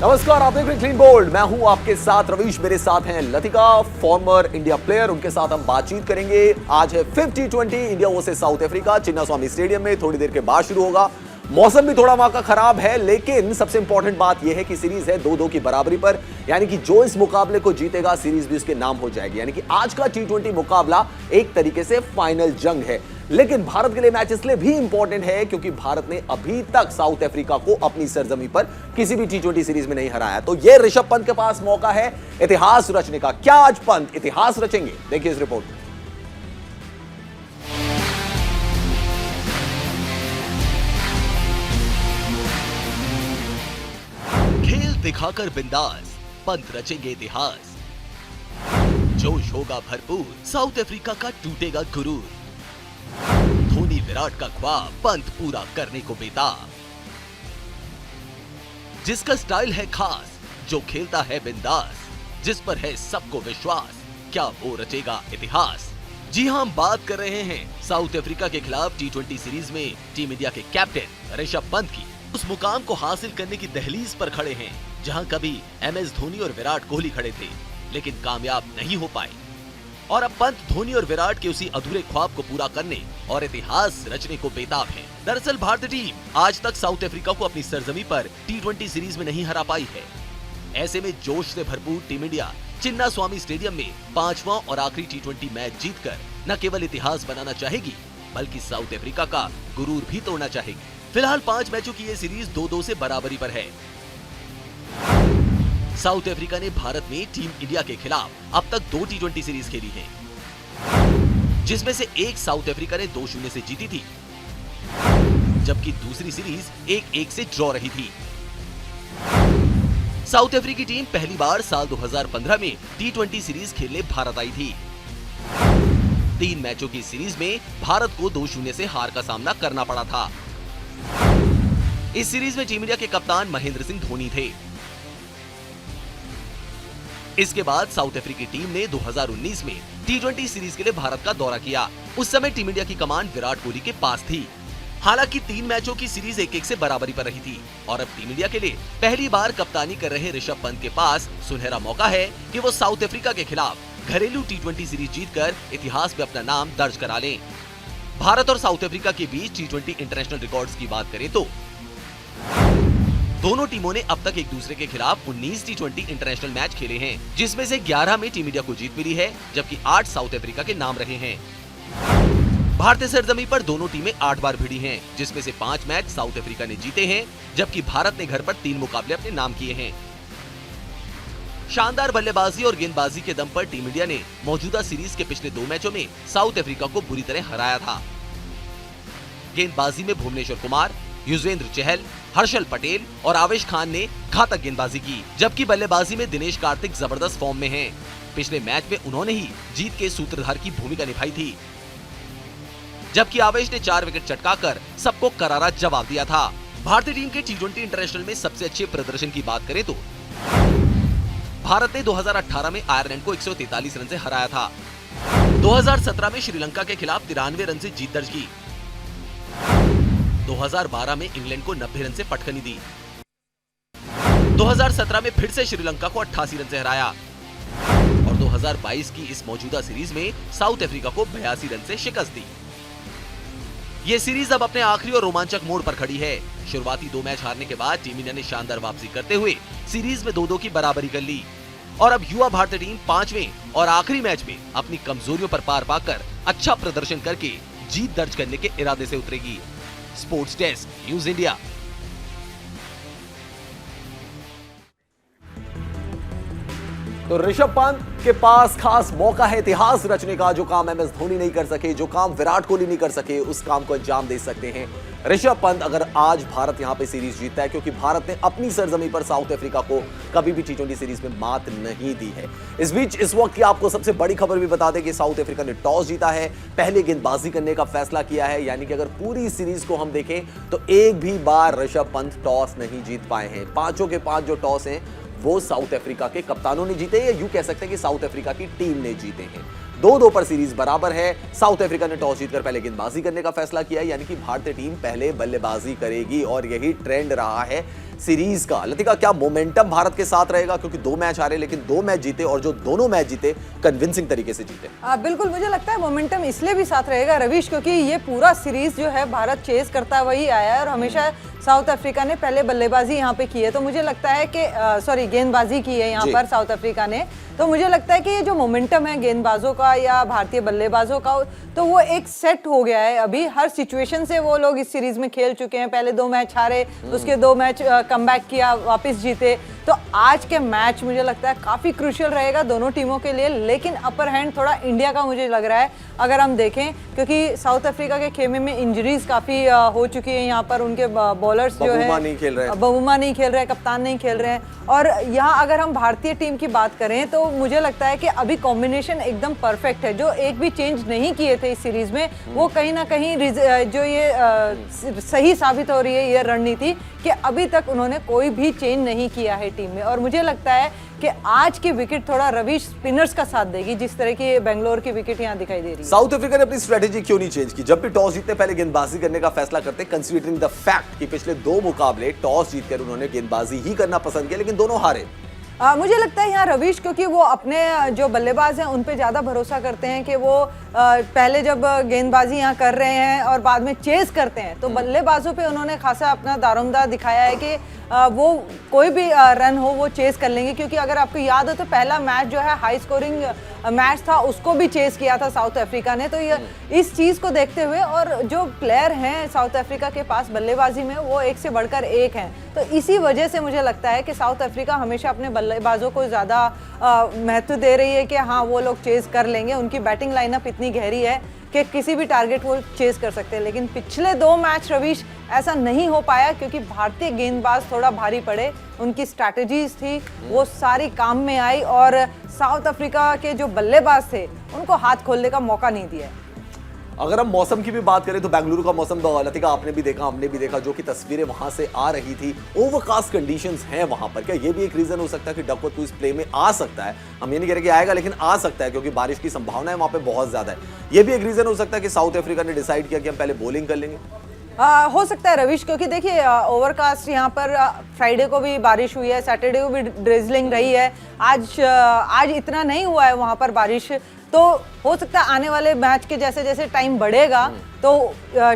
नमस्कार, आप देख रहे हैं क्लीन बोल्ड। मैं हूं आपके साथ रवीश, मेरे साथ हैं लतिका, फॉर्मर इंडिया प्लेयर। उनके साथ हम बातचीत करेंगे। आज है 50-20 India versus south Africa, Chinnaswamy stadium में थोड़ी देर के बाद शुरू होगा। मौसम भी थोड़ा वहां का खराब है, लेकिन सबसे इंपॉर्टेंट बात यह है कि सीरीज है 2-2 की बराबरी पर, यानी कि जो इस मुकाबले को जीतेगा सीरीज भी उसके नाम हो जाएगी। यानी कि आज का T20 मुकाबला एक तरीके से फाइनल जंग है। लेकिन भारत के लिए मैच इसलिए भी इंपॉर्टेंट है क्योंकि भारत ने अभी तक साउथ अफ्रीका को अपनी सरजमी पर किसी भी T20 सीरीज में नहीं हराया। तो यह ऋषभ पंत के पास मौका है इतिहास रचने का। क्या आज पंत इतिहास रचेंगे? देखिए इस रिपोर्ट में। खेल दिखाकर बिंदास, पंत रचेंगे इतिहास। जोश होगा भरपूर, साउथ अफ्रीका का टूटेगा गुरूर। धोनी विराट का ख्वाब, पंत पूरा करने को बेताब। जिसका स्टाइल है खास, जो खेलता है बिंदास, जिस पर है सबको विश्वास, क्या वो रचेगा इतिहास। जी हां, हम बात कर रहे हैं साउथ अफ्रीका के खिलाफ T20 सीरीज में टीम इंडिया के कैप्टन ऋषभ पंत की। उस मुकाम को हासिल करने की दहलीज पर खड़े हैं जहां कभी MS धोनी और विराट कोहली खड़े थे, लेकिन कामयाब नहीं हो पाए। और अब पंत धोनी और विराट के उसी अधूरे ख्वाब को पूरा करने और इतिहास रचने को बेताब है। दरअसल भारतीय टीम आज तक साउथ अफ्रीका को अपनी सरजमी पर T20 सीरीज में नहीं हरा पाई है। ऐसे में जोश से भरपूर टीम इंडिया चिन्नास्वामी स्टेडियम में 5वां और आखिरी T20 मैच जीतकर न केवल इतिहास बनाना चाहेगी, बल्कि साउथ अफ्रीका का गुरूर भी तोड़ना चाहेगी। फिलहाल 5 मैचों की ये सीरीज 2-2 से बराबरी पर है। साउथ अफ्रीका ने भारत में टीम इंडिया के खिलाफ अब तक 2 T20 सीरीज खेली है, जिसमें से एक साउथ अफ्रीका ने 2-0 से जीती थी, जबकि दूसरी सीरीज 1-1 से ड्रॉ रही थी। साउथ अफ्रीकी टीम पहली बार साल 2015 में T20 सीरीज खेलने भारत आई थी। 3 मैचों की सीरीज में भारत को 2-0 से हार का सामना करना पड़ा था। इस सीरीज में टीम इंडिया के कप्तान महेंद्र सिंह धोनी थे। इसके बाद साउथ अफ्रीकी टीम ने 2019 में T20 सीरीज के लिए भारत का दौरा किया। उस समय टीम इंडिया की कमान विराट कोहली के पास थी। हालांकि 3 मैचों की सीरीज 1-1 से बराबरी पर रही थी और अब टीम इंडिया के लिए पहली बार कप्तानी कर रहे ऋषभ पंत के पास सुनहरा मौका है कि वो साउथ अफ्रीका के खिलाफ घरेलू T20 सीरीज जीतकर इतिहास में अपना नाम दर्ज करा लें। भारत और साउथ अफ्रीका के बीच T20 इंटरनेशनल रिकॉर्ड्स की बात करें तो दोनों टीमों ने अब तक एक दूसरे के खिलाफ 19 T20 इंटरनेशनल मैच खेले हैं, जिसमें से 11 में टीम इंडिया को जीत मिली है, जबकि 8 साउथ अफ्रीका के नाम रहे हैं। भारतीय सरजमी पर दोनों टीमें 8 बार भिड़ी हैं, जिसमें से 5 मैच साउथ अफ्रीका ने जीते हैं, जबकि भारत ने घर पर 3 मुकाबले अपने नाम किए हैं। शानदार बल्लेबाजी और गेंदबाजी के दम पर टीम इंडिया ने मौजूदा सीरीज के पिछले 2 मैचों में साउथ अफ्रीका को बुरी तरह हराया था। गेंदबाजी में भुवनेश्वर कुमार, युजवेंद्र चहल, हर्षल पटेल और आवेश खान ने घातक गेंदबाजी की, जबकि बल्लेबाजी में दिनेश कार्तिक जबरदस्त फॉर्म में हैं। पिछले मैच में उन्होंने ही जीत के सूत्रधार की भूमिका निभाई थी, जबकि आवेश ने 4 विकेट चटकाकर सबको करारा जवाब दिया था। भारतीय टीम के T20 इंटरनेशनल में सबसे अच्छे प्रदर्शन की बात करें तो भारत ने 2018 में आयरलैंड को 143 रन से हराया था। 2017 में श्रीलंका के खिलाफ 93 रन से जीत दर्ज की। 2012 में इंग्लैंड को 90 रन से पटखनी दी। 2017 में फिर से श्रीलंका को 88 रन से हराया और 2022 की इस मौजूदा सीरीज में साउथ अफ्रीका को 82 रन से शिकस्त दी। ये सीरीज अब अपने आखिरी और रोमांचक मोड़ पर खड़ी है। शुरुआती 2 मैच हारने के बाद टीम इंडिया ने शानदार वापसी करते हुए सीरीज में 2-2 की बराबरी कर ली और अब युवा भारतीय टीम 5वें और आखिरी मैच में अपनी कमजोरियों पर पार पाकर अच्छा प्रदर्शन करके जीत दर्ज करने के इरादे से उतरेगी। Sports desk, news India. तो ऋषभ पंत के पास खास मौका है इतिहास रचने का। जो काम MS धोनी नहीं कर सके, जो काम विराट कोहली नहीं कर सके, उस काम को अंजाम दे सकते हैं ऋषभ पंत अगर आज भारत यहां पे सीरीज जीतता है, क्योंकि भारत ने अपनी सरजमी पर साउथ अफ्रीका को कभी भी T20 सीरीज में मात नहीं दी है। इस बीच इस वक्त की आपको सबसे बड़ी खबर भी बता दें कि साउथ अफ्रीका ने टॉस जीता है, पहले गेंदबाजी करने का फैसला किया है। यानी कि अगर पूरी सीरीज को हम देखें तो एक भी बार ऋषभ पंत टॉस नहीं जीत पाए हैं। 5 के 5 जो टॉस हैं वो साउथ अफ्रीका के कप्तानों ने जीते, या यूं कह सकते हैं कि साउथ अफ्रीका की टीम ने जीते हैं। 2-2 पर सीरीज बराबर है। साउथ अफ्रीका ने टॉस जीतकर पहले गेंदबाजी करने का फैसला किया, यानी कि भारतीय टीम पहले बल्लेबाजी करेगी और यही ट्रेंड रहा है सीरीज का। लतिका, क्या मोमेंटम भारत के साथ रहेगा, क्योंकि 2 मैच हारे लेकिन 2 मैच जीते और जो दोनों मैच जीते कन्विंसिंग तरीके से जीते। बिल्कुल, मुझे लगता है मोमेंटम इसलिए भी साथ रहेगा रवीश, क्योंकि ये पूरा सीरीज जो है भारत चेस करता वही आया है और हमेशा साउथ अफ्रीका ने पहले बल्लेबाजी यहाँ पे की है। तो मुझे लगता है कि गेंदबाजी की है यहाँ पर साउथ अफ्रीका ने। तो मुझे लगता है कि ये जो मोमेंटम है गेंदबाजों का या भारतीय बल्लेबाजों का, तो वो एक सेट हो गया है। अभी हर सिचुएशन से वो लोग इस सीरीज में खेल चुके हैं। पहले 2 मैच हारे, उसके 2 मैच कमबैक किया, वापस जीते। तो आज के मैच मुझे लगता है काफ़ी क्रूशियल रहेगा दोनों टीमों के लिए, लेकिन अपर हैंड थोड़ा इंडिया का मुझे लग रहा है अगर हम देखें, क्योंकि साउथ अफ्रीका के खेमे में इंजरीज काफ़ी हो चुकी है। यहाँ पर उनके बॉलर्स जो है नहीं खेल रहे, बबूमा नहीं खेल रहे, कप्तान नहीं खेल रहे हैं। और यहाँ अगर हम भारतीय टीम की बात करें तो मुझे लगता है कि अभी कॉम्बिनेशन एकदम परफेक्ट है। जो एक भी चेंज नहीं किए थे इस सीरीज में, वो कहीं ना कहीं जो ये सही साबित हो रही है ये रणनीति, कि अभी तक उन्होंने कोई भी चेंज नहीं किया है टीम में। और मुझे लगता है कि आज की विकेट थोड़ा रवीश स्पिनर्स का साथ देगी, जिस तरह की बेंगलोर की विकेट यहाँ दिखाई दे रही है। साउथ अफ्रीका ने अपनी स्ट्रेटेजी क्यों नहीं चेंज की? जब भी टॉस जीतते पहले गेंदबाजी करने का फैसला करते, कंसीडरिंग द फैक्ट कि पिछले 2 मुकाबले टॉस जीतकर उन्होंने गेंदबाजी ही करना पसंद किया, लेकिन दोनों हारे। मुझे लगता है यहाँ रवीश, क्योंकि वो अपने जो बल्लेबाज हैं उन पे ज़्यादा भरोसा करते हैं कि वो पहले जब गेंदबाजी यहाँ कर रहे हैं और बाद में चेस करते हैं, तो बल्लेबाजों पे उन्होंने खासा अपना दारोमदार दिखाया है कि वो कोई भी रन हो वो चेस कर लेंगे। क्योंकि अगर आपको याद हो तो पहला मैच जो है हाई स्कोरिंग मैच था, उसको भी चेस किया था साउथ अफ्रीका ने। तो ये इस चीज़ को देखते हुए, और जो प्लेयर हैं साउथ अफ्रीका के पास बल्लेबाजी में, वो एक से बढ़कर एक हैं। तो इसी वजह से मुझे लगता है कि साउथ अफ्रीका हमेशा अपने बल्लेबाजों को ज़्यादा महत्व दे रही है कि हाँ वो लोग चेस कर लेंगे। उनकी बैटिंग लाइनअप इतनी गहरी है कि किसी भी टारगेट वो चेस कर सकते हैं। लेकिन पिछले 2 मैच रवीश ऐसा नहीं हो पाया, क्योंकि भारतीय गेंदबाज थोड़ा भारी पड़े। उनकी स्ट्रैटेजीज थी वो सारी काम में आई, और साउथ अफ्रीका के जो बल्लेबाज थे उनको हाथ खोलने का मौका नहीं दिया। अगर हम मौसम की भी बात करें तो बेंगलुरु का मौसम, लतिका आपने भी देखा, हमने भी देखा, जो कि तस्वीरें वहां से आ रही थी, ओवरकास्ट कंडीशंस हैं वहां पर। क्या ये भी एक रीजन हो सकता है कि डकवर्थ तो इस प्ले में आ सकता है? हम ये नहीं कह रहे कि आएगा, लेकिन आ सकता है, क्योंकि बारिश की संभावना है वहां पे बहुत ज्यादा है। ये भी एक रीजन हो सकता है कि साउथ अफ्रीका ने डिसाइड किया कि हम पहले बॉलिंग कर लेंगे। हो सकता है रवीश, क्योंकि देखिए ओवरकास्ट यहाँ पर फ्राइडे को भी बारिश हुई है, सैटरडे को भी ड्रिजलिंग रही है। आज इतना नहीं हुआ है वहाँ पर बारिश। तो हो सकता है आने वाले मैच के जैसे जैसे टाइम बढ़ेगा तो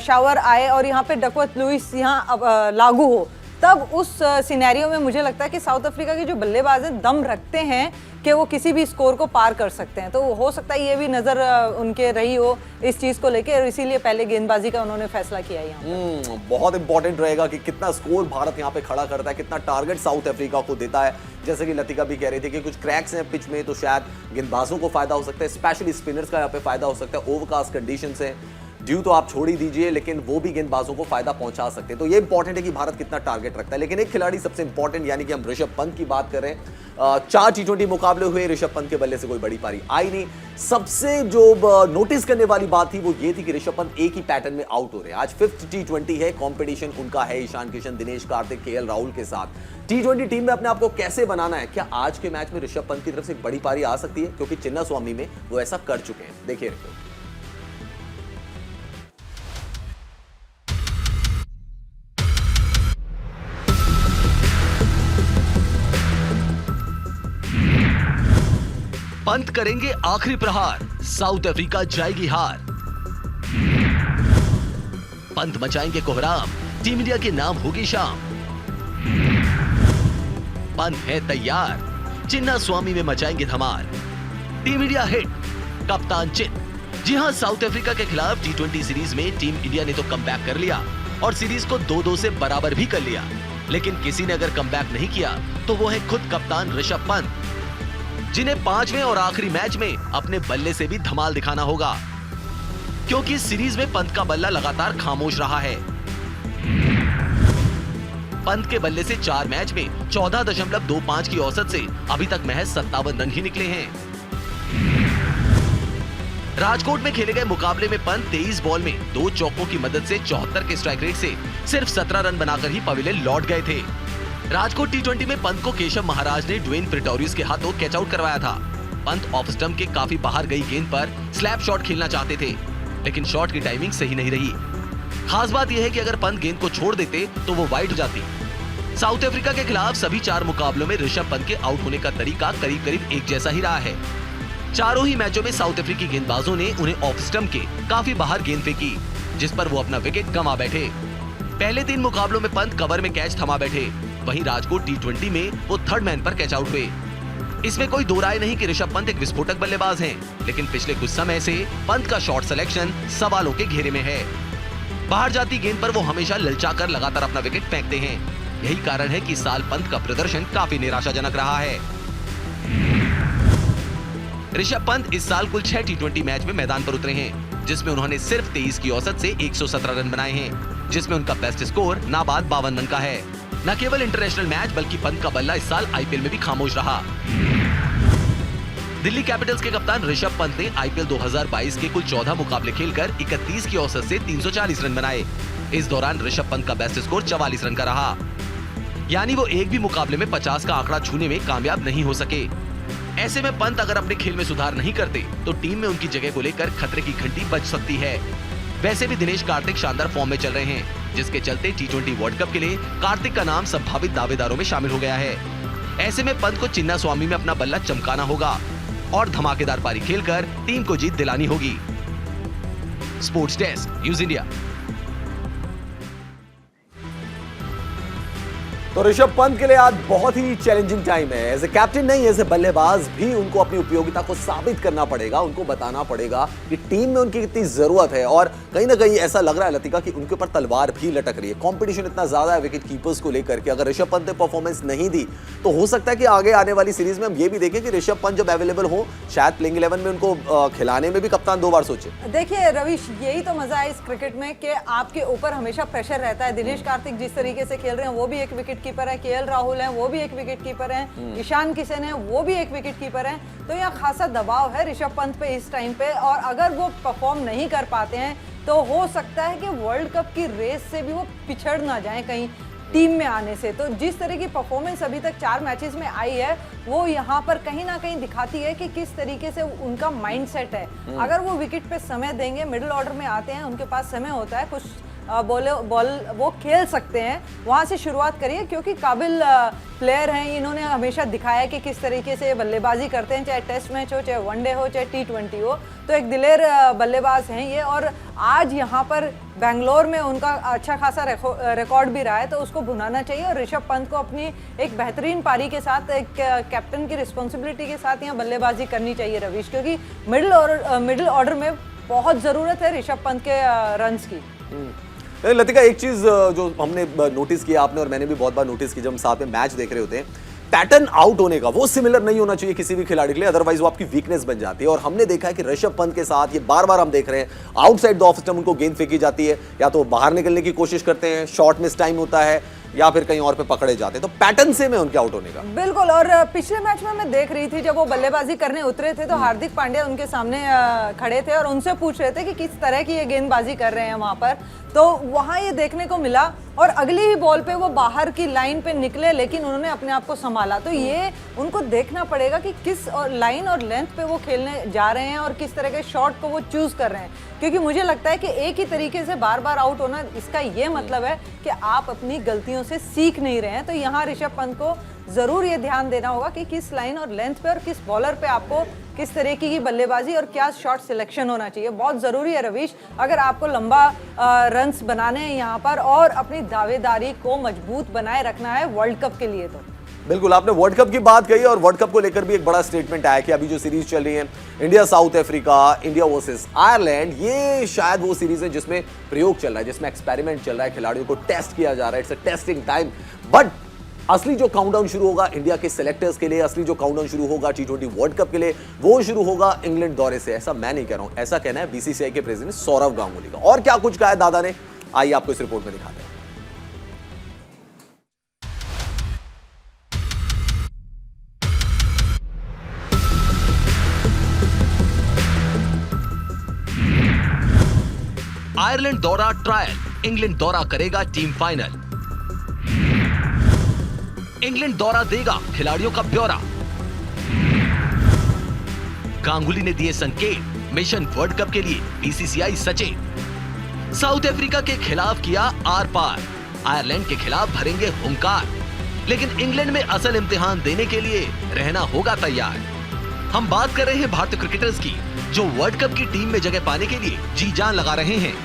शावर आए और यहाँ पे डकवर्थ लुइस यहाँ लागू हो, तब उस सिनेरियो में मुझे लगता है कि साउथ अफ्रीका के जो बल्लेबाज हैं दम रखते हैं कि वो किसी भी स्कोर को पार कर सकते हैं। तो हो सकता है ये भी नज़र उनके रही हो इस चीज़ को लेकर, और इसीलिए पहले गेंदबाजी का उन्होंने फैसला किया यहाँ। बहुत इंपॉर्टेंट रहेगा कि कितना स्कोर भारत यहाँ पे खड़ा करता है, कितना टारगेट साउथ अफ्रीका को देता है। जैसे कि लतिका भी कह रही थी कि कुछ क्रैक्स हैं पिच में, तो शायद गेंदबाजों को फायदा हो सकता है, स्पेशली स्पिनर्स का यहाँ पे फायदा हो सकता है। ओवरकास्ट कंडीशंस हैं, ड्यू तो आप छोड़ ही दीजिए, लेकिन वो भी गेंदबाजों को फायदा पहुंचा सकते हैं। तो ये इंपॉर्टेंट है कि भारत कितना टारगेट रखता है। लेकिन एक खिलाड़ी सबसे इंपॉर्टेंट, यानी कि हम ऋषभ पंत की बात कर रहे हैं। 4 T20 मुकाबले हुए, ऋषभ पंत के बल्ले से कोई बड़ी पारी आई नहीं। सबसे जो नोटिस करने वाली बात थी वो ये थी कि ऋषभ पंत एक ही पैटर्न में आउट हो रहे हैं। आज 5th T20 है, कंपटीशन उनका है ईशान किशन, दिनेश कार्तिक, KL राहुल के साथ। T20 टीम में अपने आप को कैसे बनाना है? क्या आज के मैच में ऋषभ पंत की तरफ से बड़ी पारी आ सकती है? क्योंकि चिन्नास्वामी में वो ऐसा कर चुके हैं। देखिए रिपोर्ट। पंत करेंगे आखिरी प्रहार, साउथ अफ्रीका जाएगी हार। पंत मचाएंगे कोहराम, टीम इंडिया के नाम होगी शाम। पंत है तैयार, चिन्नास्वामी में मचाएंगे धमाल। टीम इंडिया हिट, कप्तान चित। जी हां, साउथ अफ्रीका के खिलाफ T20 सीरीज में टीम इंडिया ने तो कमबैक कर लिया और सीरीज को 2-2 से बराबर भी कर लिया। लेकिन किसी ने अगर कमबैक नहीं किया तो वो है खुद कप्तान ऋषभ पंत, जिन्हें 5वें और आखिरी मैच में अपने बल्ले से भी धमाल दिखाना होगा, क्योंकि सीरीज में पंत का बल्ला लगातार खामोश रहा है। पंत के बल्ले से 4 मैच में 14.25 की औसत से अभी तक महज 57 रन ही निकले हैं। राजकोट में खेले गए मुकाबले में पंत 23 बॉल में 2 चौकों की मदद से 74 के स्ट्राइक रेट से सिर्फ 17 रन बनाकर ही पवेलियन लौट गए थे। राजकोट T20 में पंत को केशव महाराज ने ड्वेन प्रिटोरियस के हाथों कैच आउट करवाया था। पंत ऑफ स्टंप के काफी बाहर गई गेंद पर स्लैप शॉट खेलना चाहते थे, लेकिन शॉट की टाइमिंग सही नहीं रही। खास बात यह है कि अगर पंत गेंद को छोड़ देते तो वो वाइड हो जाती। साउथ अफ्रीका के खिलाफ सभी 4 मुकाबलों में ऋषभ पंत के आउट होने का तरीका करीब करीब एक जैसा ही रहा है। चारों ही मैचों में साउथ अफ्रीकी गेंदबाजों ने उन्हें ऑफ स्टंप के काफी बाहर गेंद फेंकी, जिस पर वो अपना विकेट गंवा बैठे। पहले 3 मुकाबलों में पंत कवर में कैच थमा बैठे, वहीं राजकोट T20 में वो थर्ड मैन पर कैच आउट हुए। इसमें कोई दो राय नहीं कि ऋषभ पंत एक विस्फोटक बल्लेबाज हैं, लेकिन पिछले कुछ समय से पंत का शॉट सिलेक्शन सवालों के घेरे में है। बाहर जाती गेंद पर वो हमेशा ललचाकर लगातार अपना विकेट फेंकते हैं। यही कारण है कि इस साल पंत का प्रदर्शन काफी निराशाजनक रहा है। ऋषभ पंत इस साल कुल 6 T20 मैच में मैदान पर उतरे हैं, जिसमें उन्होंने सिर्फ 23 की औसत से 117 रन बनाए हैं, जिसमें उनका बेस्ट स्कोर नाबाद 52 रन का है। न केवल इंटरनेशनल मैच बल्कि पंत का बल्ला इस साल आईपीएल में भी खामोश रहा। दिल्ली कैपिटल्स के कप्तान ऋषभ पंत ने आईपीएल 2022 के कुल 14 मुकाबले खेलकर 31 की औसत से 340 रन बनाए। इस दौरान ऋषभ पंत का बेस्ट स्कोर 44 रन का रहा, यानी वो एक भी मुकाबले में 50 का आंकड़ा छूने में कामयाब नहीं हो सके। ऐसे में पंत अगर अपने खेल में सुधार नहीं करते तो टीम में उनकी जगह को लेकर खतरे की घंटी बज सकती है। वैसे भी दिनेश कार्तिक शानदार फॉर्म में चल रहे हैं, जिसके चलते T20 वर्ल्ड कप के लिए कार्तिक का नाम संभावित दावेदारों में शामिल हो गया है। ऐसे में पंत को चिन्नास्वामी में अपना बल्ला चमकाना होगा और धमाकेदार पारी खेलकर टीम को जीत दिलानी होगी। Sports desk, news India. तो ऋषभ पंत के लिए आज बहुत ही चैलेंजिंग टाइम है। एज ए कैप्टन नहीं, एज ए बल्लेबाज भी उनको अपनी उपयोगिता को साबित करना पड़ेगा। उनको बताना पड़ेगा कि टीम में उनकी कितनी जरूरत है। और कहीं ना कहीं ऐसा लग रहा है लतिका कि उनके ऊपर तलवार भी लटक रही है। कंपटीशन इतना ज्यादा है विकेट कीपर्स को लेकर के, अगर ऋषभ पंत ने परफॉर्मेंस नहीं दी तो हो सकता है कि आगे आने वाली सीरीज में हम ये भी देखें कि ऋषभ पंत जब अवेलेबल हो, शायद प्लेइंग 11 में उनको खिलाने में भी कप्तान 2 बार सोचे। देखिए रविश, यही तो मजा है इस क्रिकेट में कि आपके ऊपर हमेशा प्रेशर रहता है। दिनेश कार्तिक जिस तरीके से खेल रहे हैं वो भी एक विकेट कीपर है, केएल राहुल है वो भी एक विकेट कीपर है, ईशान किशन है वो भी एक विकेट कीपर है। तो यहाँ खासा दबाव है ऋषभ पंत पे इस टाइम पे, और अगर वो परफॉर्म नहीं कर पाते हैं तो हो सकता है कि वर्ल्ड कप की रेस से भी वो पिछड़ ना जाए कहीं टीम में आने से। तो जिस तरह की परफॉर्मेंस अभी तक 4 मैचेस में आई है वो यहाँ पर कहीं ना कहीं दिखाती है कि किस तरीके से उनका माइंडसेट है। अगर वो विकेट पे समय देंगे, मिडिल ऑर्डर में आते हैं, उनके पास समय होता है, कुछ बॉल वो खेल सकते हैं, वहाँ से शुरुआत करिए क्योंकि काबिल प्लेयर हैं। इन्होंने हमेशा दिखाया कि किस तरीके से बल्लेबाजी करते हैं, चाहे टेस्ट मैच हो, चाहे वनडे हो, चाहे T20 हो। तो एक दिलेर बल्लेबाज हैं ये, और आज यहाँ पर बेंगलोर में उनका अच्छा खासा रिकॉर्ड भी रहा है, तो उसको भुनाना चाहिए। और ऋषभ पंत को अपनी एक बेहतरीन पारी के साथ, एक कैप्टन की रिस्पॉन्सिबिलिटी के साथ यहाँ बल्लेबाजी करनी चाहिए रविश, क्योंकि मिडिल ऑर्डर में बहुत ज़रूरत है ऋषभ पंत के रन्स की। लतिका, एक चीज जो हमने नोटिस किया, आपने और मैंने भी बहुत बार नोटिस की, जब हम साथ में मैच देख रहे होते हैं, पैटर्न आउट होने का वो सिमिलर नहीं होना चाहिए किसी भी खिलाड़ी के लिए, अदरवाइज वो आपकी वीकनेस बन जाती है। और हमने देखा है कि ऋषभ पंत के साथ ये बार बार हम देख रहे हैं, आउटसाइड द ऑफ स्टंप उनको गेंद फेंकी जाती है, या तो बाहर निकलने की कोशिश करते हैं, शॉर्ट मिस टाइम होता है, या फिर कहीं और पे पकड़े जाते हैं। तो पैटर्न से में उनके आउट होने का बिल्कुल। और पिछले मैच में मैं देख रही थी जब वो बल्लेबाजी करने उतरे थे तो हार्दिक पांड्या उनके सामने खड़े थे और उनसे पूछ रहे थे कि किस तरह की ये गेंदबाजी कर रहे हैं वहां पर। तो वहां ये देखने को मिला, और अगली ही बॉल पे वो बाहर की लाइन पे निकले, लेकिन उन्होंने अपने आप को संभाला। तो ये उनको देखना पड़ेगा कि किस लाइन और लेंथ पे वो खेलने जा रहे हैं और किस तरह के शॉट को वो चूज कर रहे हैं, क्योंकि मुझे लगता है कि एक ही तरीके से बार बार आउट होना, इसका ये मतलब है कि आप अपनी गलतियों से सीख नहीं रहे हैं। तो यहाँ ऋषभ पंत को जरूर ये ध्यान देना होगा कि किस लाइन और लेंथ पे और किस बॉलर पे आपको किस तरीके की बल्लेबाजी और क्या शॉट सिलेक्शन होना चाहिए, बहुत जरूरी है रविश, अगर आपको लंबा रन्स बनाने हैं यहाँ पर और अपनी दावेदारी को मजबूत बनाए रखना है वर्ल्ड कप के लिए। तो बिल्कुल, आपने वर्ल्ड कप की बात कही, और वर्ल्ड कप को लेकर भी एक बड़ा स्टेटमेंट आया कि अभी जो सीरीज चल रही है India south Africa, India versus Ireland, ये शायद वो सीरीज है जिसमें प्रयोग चल रहा है, जिसमें एक्सपेरिमेंट चल रहा है, खिलाड़ियों को टेस्ट किया जा रहा है, it's a testing time. But असली जो काउंटडाउन शुरू होगा इंडिया के सेलेक्टर्स के लिए, असली जो काउंटडाउन शुरू होगा T20 वर्ल्ड कप के लिए, वो शुरू होगा इंग्लैंड दौरे से। ऐसा मैं नहीं कह रहा हूं, ऐसा कहना है BCCI के प्रेसिडेंट सौरव गांगुली का। और क्या कुछ कहा है दादा ने, आइए आपको इस रिपोर्ट में दिखाते हैं। आयरलैंड दौरा ट्रायल, इंग्लैंड दौरा करेगा टीम फाइनल। इंग्लैंड दौरा देगा खिलाड़ियों का ब्यौरा। गांगुली ने दिए संकेत, मिशन वर्ल्ड कप के लिए बीसीसीआई सचेत। साउथ अफ्रीका के खिलाफ किया आर पार, आयरलैंड के खिलाफ भरेंगे हुंकार, लेकिन इंग्लैंड में असल इम्तिहान देने के लिए रहना होगा तैयार। हम बात कर रहे हैं भारतीय क्रिकेटर्स की, जो वर्ल्ड कप की टीम में जगह पाने के लिए जी जान लगा रहे हैं।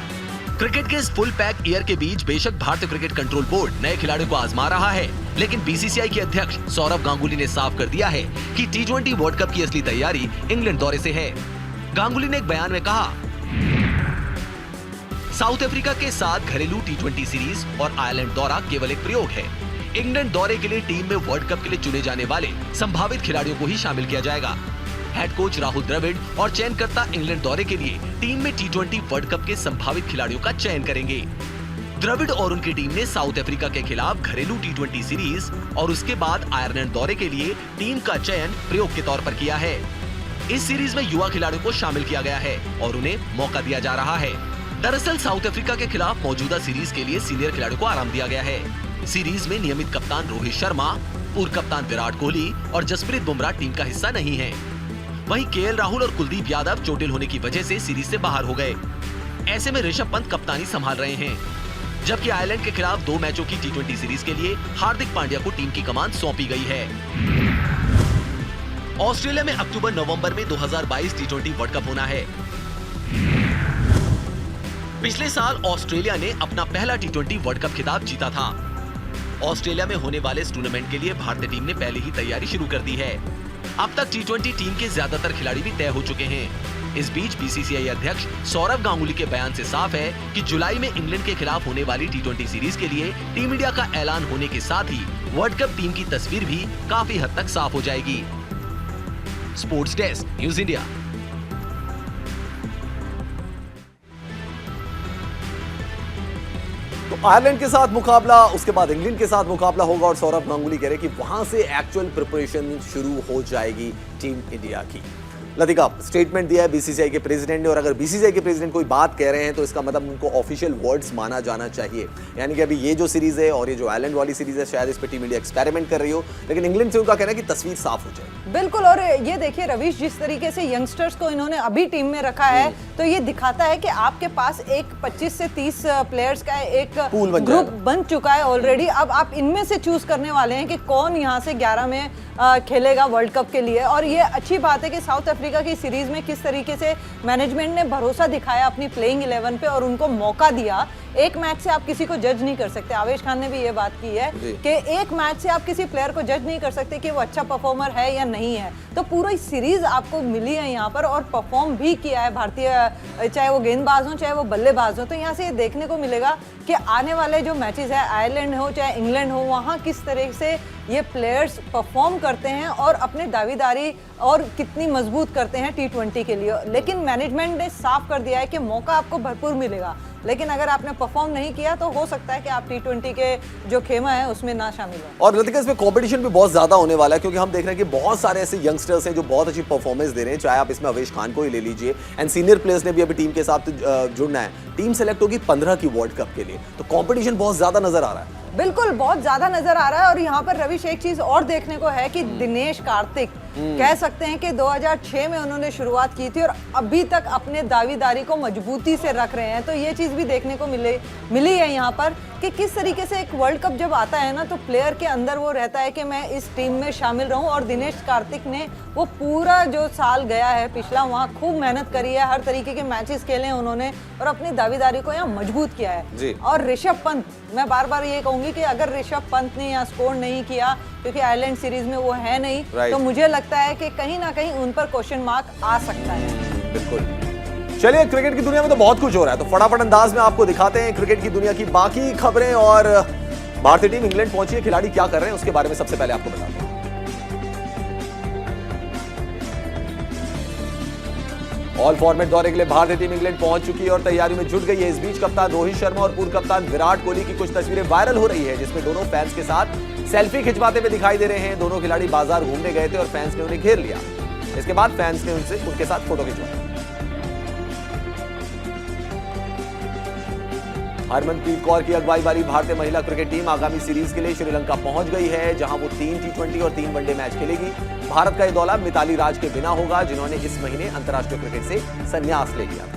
क्रिकेट के इस फुल पैक ईयर के बीच बेशक भारतीय क्रिकेट कंट्रोल बोर्ड नए खिलाड़ियों को आजमा रहा है, लेकिन बीसीसीआई के अध्यक्ष सौरव गांगुली ने साफ कर दिया है कि टी20 वर्ल्ड कप की असली तैयारी इंग्लैंड दौरे से है। गांगुली ने एक बयान में कहा, साउथ अफ्रीका के साथ घरेलू टी20 सीरीज और आयरलैंड दौरा केवल एक प्रयोग है। इंग्लैंड दौरे के लिए टीम में वर्ल्ड कप के लिए चुने जाने वाले संभावित खिलाड़ियों को ही शामिल किया जाएगा। हेड कोच राहुल द्रविड़ और चयनकर्ता इंग्लैंड दौरे के लिए टीम में टी20 वर्ल्ड कप के संभावित खिलाड़ियों का चयन करेंगे। द्रविड़ और उनकी टीम ने साउथ अफ्रीका के खिलाफ घरेलू टी20 सीरीज और उसके बाद आयरलैंड दौरे के लिए टीम का चयन प्रयोग के तौर पर किया है। इस सीरीज में युवा खिलाड़ियों को शामिल किया गया है और उन्हें मौका दिया जा रहा है। दरअसल साउथ अफ्रीका के खिलाफ मौजूदा सीरीज के लिए सीनियर खिलाड़ियों को आराम दिया गया है। सीरीज में नियमित कप्तान रोहित शर्मा, पूर्व कप्तान विराट कोहली और जसप्रीत बुमराह टीम का हिस्सा नहीं है। वहीं केएल राहुल और कुलदीप यादव चोटिल होने की वजह से सीरीज से बाहर हो गए। ऐसे में ऋषभ पंत कप्तानी संभाल रहे हैं, जबकि आयरलैंड के खिलाफ 2 मैचों की टी20 सीरीज के लिए हार्दिक पांड्या को टीम की कमान सौंपी गई है। ऑस्ट्रेलिया में अक्टूबर-नवंबर में 2022 टी20 वर्ल्ड कप होना है। पिछले साल ऑस्ट्रेलिया ने अपना पहला टी20 वर्ल्ड कप खिताब जीता था। ऑस्ट्रेलिया में होने वाले इस टूर्नामेंट के लिए भारतीय टीम ने पहले ही तैयारी शुरू कर दी है। अब तक टी20 टीम के ज्यादातर खिलाड़ी भी तय हो चुके हैं। इस बीच बीसीसीआई अध्यक्ष सौरव गांगुली के बयान से साफ है कि जुलाई में इंग्लैंड के खिलाफ होने वाली टी20 सीरीज के लिए टीम इंडिया का ऐलान होने के साथ ही वर्ल्ड कप टीम की तस्वीर भी काफी हद तक साफ हो जाएगी। Sports desk, news India. तो आयरलैंड के साथ मुकाबला, उसके बाद इंग्लैंड के साथ मुकाबला होगा और सौरव गांगुली कह रहे कि वहां से एक्चुअल प्रिपरेशन शुरू हो जाएगी टीम इंडिया की। लतिका, स्टेटमेंट दिया है बीसीसीआई के प्रेसिडेंट ने, और अगर बीसीसीआई के प्रेसिडेंट कोई बात कह रहे हैं तो इसका मतलब उनको ऑफिशियल वर्ड्स माना जाना चाहिए। यानी कि अभी ये जो सीरीज है और ये जो आयरलैंड वाली सीरीज है, शायद इस पे टीम इंडिया एक्सपेरिमेंट कर रही हो, लेकिन इंग्लैंड से उनका कहना है कि तस्वीर साफ हो जाए। बिल्कुल, और ये देखिए रवीश, जिस तरीके से यंगस्टर्स को इन्होंने अभी टीम में रखा है, तो ये दिखाता है कि आपके पास एक 25 से 30 प्लेयर्स का एक ग्रुप बन चुका है ऑलरेडी। अब आप इनमें से चूज करने वाले हैं कि कौन यहाँ से 11 में खेलेगा वर्ल्ड कप के लिए। और ये अच्छी बात है कि साउथ अफ्रीका की सीरीज में किस तरीके से मैनेजमेंट ने भरोसा दिखाया अपनी प्लेइंग 11 पे और उनको मौका दिया। एक मैच से आप किसी को जज नहीं कर सकते। आवेश खान ने भी ये बात की है कि एक मैच से आप किसी प्लेयर को जज नहीं कर सकते कि वो अच्छा परफॉर्मर है या नहीं है। तो पूरी सीरीज आपको मिली है यहाँ पर और परफॉर्म भी किया है भारतीय, चाहे वो गेंदबाज हो चाहे वो बल्लेबाज हो। तो यहाँ से ये देखने को मिलेगा कि आने वाले जो मैचेस है, आयरलैंड हो चाहे इंग्लैंड हो, वहाँ किस तरह से ये प्लेयर्स परफॉर्म करते हैं और अपने दावेदारी और कितनी मजबूत करते हैं टी20 के लिए। लेकिन मैनेजमेंट ने साफ कर दिया है कि मौका आपको भरपूर मिलेगा, लेकिन अगर आपने परफॉर्म नहीं किया तो हो सकता है कि आप टी20 के जो खेमा है उसमें ना शामिल हो। और लतिका, इसमें कंपटीशन भी बहुत ज्यादा होने वाला है, क्योंकि हम देख रहे हैं कि बहुत सारे ऐसे यंगस्टर्स हैं जो बहुत अच्छी परफॉर्मेंस दे रहे हैं। चाहे आप इसमें आवेश खान को ही ले लीजिए, एंड सीनियर प्लेयर्स ने भी अभी टीम के साथ जुड़ना है। टीम सेलेक्ट होगी 15 की वर्ल्ड कप के लिए, तो कंपटीशन बहुत ज्यादा नजर आ रहा है। बिल्कुल, बहुत ज्यादा नजर आ रहा है। और यहाँ पर रविश, एक चीज और देखने को है कि दिनेश कार्तिक कह सकते हैं कि 2006 में उन्होंने शुरुआत की थी और अभी तक अपने दावेदारी को मजबूती से रख रहे हैं। तो ये चीज भी देखने को मिली है यहाँ पर कि किस तरीके से एक वर्ल्ड कप जब आता है ना, तो प्लेयर के अंदर वो रहता है कि मैं इस टीम में शामिल रहूं। और दिनेश कार्तिक ने वो पूरा जो साल गया है पिछला, वहाँ खूब मेहनत करी है, हर तरीके के मैचेस खेले हैं उन्होंने और अपनी दावेदारी को यहाँ मजबूत किया है। और ऋषभ पंत, मैं बार बार ये कहूंगी कि अगर ऋषभ पंत ने यहाँ स्कोर नहीं किया, क्योंकि आयरलैंड सीरीज में वो है नहीं, तो मुझे लगता है कि कहीं ना कहीं उन पर क्वेश्चन मार्क आ सकता है। बिल्कुल। चलिए, क्रिकेट की दुनिया में तो बहुत कुछ हो रहा है, तो फटाफट अंदाज में आपको दिखाते हैं क्रिकेट की दुनिया की बाकी खबरें। और भारतीय टीम इंग्लैंड पहुंची है, खिलाड़ी क्या कर रहे हैं उसके बारे में सबसे पहले आपको बताते हैं। ऑल फॉर्मेट दौरे के लिए भारतीय टीम इंग्लैंड पहुंच चुकी है और तैयारी में जुट गई है। इस बीच कप्तान रोहित शर्मा और पूर्व कप्तान विराट कोहली की कुछ तस्वीरें वायरल हो रही है, जिसमें दोनों फैंस के साथ सेल्फी खिंचवाते हुए दिखाई दे रहे हैं। दोनों खिलाड़ी बाजार घूमने गए थे और फैंस ने उन्हें घेर लिया। इसके बाद फैंस ने उनके साथ फोटो खिंचवाई। हरमनप्रीत कौर की अगुवाई वाली भारतीय महिला क्रिकेट टीम आगामी सीरीज के लिए श्रीलंका पहुंच गई है, जहां वो 3 T20 और 3 वनडे मैच खेलेगी। भारत का यह दौरा मिताली राज के बिना होगा, जिन्होंने इस महीने अंतर्राष्ट्रीय क्रिकेट से संन्यास ले लिया था।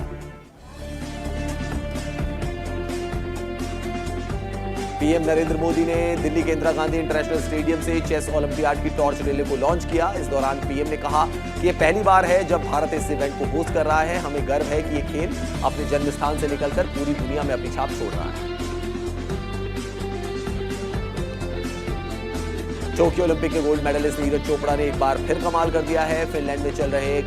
पीएम नरेंद्र मोदी ने दिल्ली के इंदिरा गांधी इंटरनेशनल स्टेडियम से चेस ओलंपियाड की टॉर्च रिले को लॉन्च किया। इस दौरान पीएम ने कहा कि यह पहली बार है जब भारत इस इवेंट को होस्ट कर रहा है। हमें गर्व है कि यह खेल अपने जन्म स्थान से निकलकर पूरी दुनिया में अपनी छाप छोड़ रहा है। टोक्यो ओलंपिक के गोल्ड मेडलिस्ट नीरज चोपड़ा ने एक बार फिर कमाल कर दिया है। फिनलैंड में चल रहे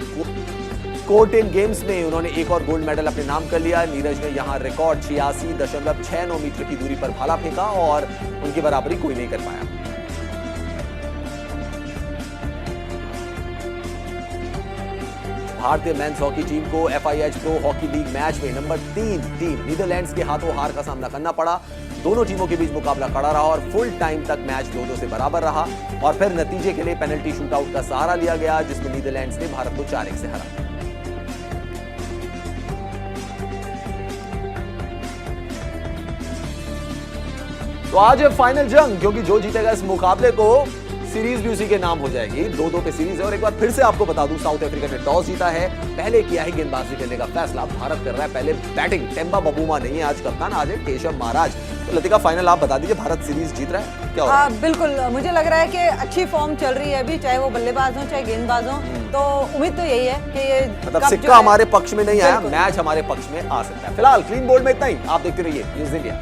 कोर्ट इन गेम्स में उन्होंने एक और गोल्ड मेडल अपने नाम कर लिया। नीरज ने यहां रिकॉर्ड 86.69 मीटर की दूरी पर भाला फेंका और उनकी बराबरी कोई नहीं कर पाया। भारतीय मेंस हॉकी टीम को FIH pro hockey league match में नंबर 3 टीम नीदरलैंड्स के हाथों हार का सामना करना पड़ा। दोनों टीमों के बीच मुकाबला कड़ा रहा और फुल टाइम तक मैच 2-2 से बराबर रहा और फिर नतीजे के लिए पेनल्टी शूटआउट का सहारा लिया गया, जिसमें नीदरलैंड्स ने भारत को 4-1 से हराया। तो आज है फाइनल जंग, क्योंकि जो जीतेगा इस मुकाबले को सीरीज भी उसी के नाम हो जाएगी। 2-2 पे सीरीज है। और एक बार फिर से आपको बता दूं, साउथ अफ्रीका ने टॉस जीता है, पहले किया है गेंदबाजी करने का फैसला। भारत कर रहा है पहले बैटिंग। टेम्बा बबूमा नहीं है आज कप्तान, आज है केशव महाराज। तो लतिका, फाइनल आप बता दीजिए, भारत सीरीज जीत रहा है क्या हो रहा है? बिल्कुल, मुझे लग रहा है कि अच्छी फॉर्म चल रही है अभी, चाहे वो बल्लेबाज हो चाहे गेंदबाज हो। तो उम्मीद तो यही है कि ये मतलब सिक्का हमारे पक्ष में नहीं आया, मैच हमारे पक्ष में आ सकता है। फिलहाल क्लीन बोल्ड में इतना ही। आप देखते रहिए न्यूज़ इंडिया।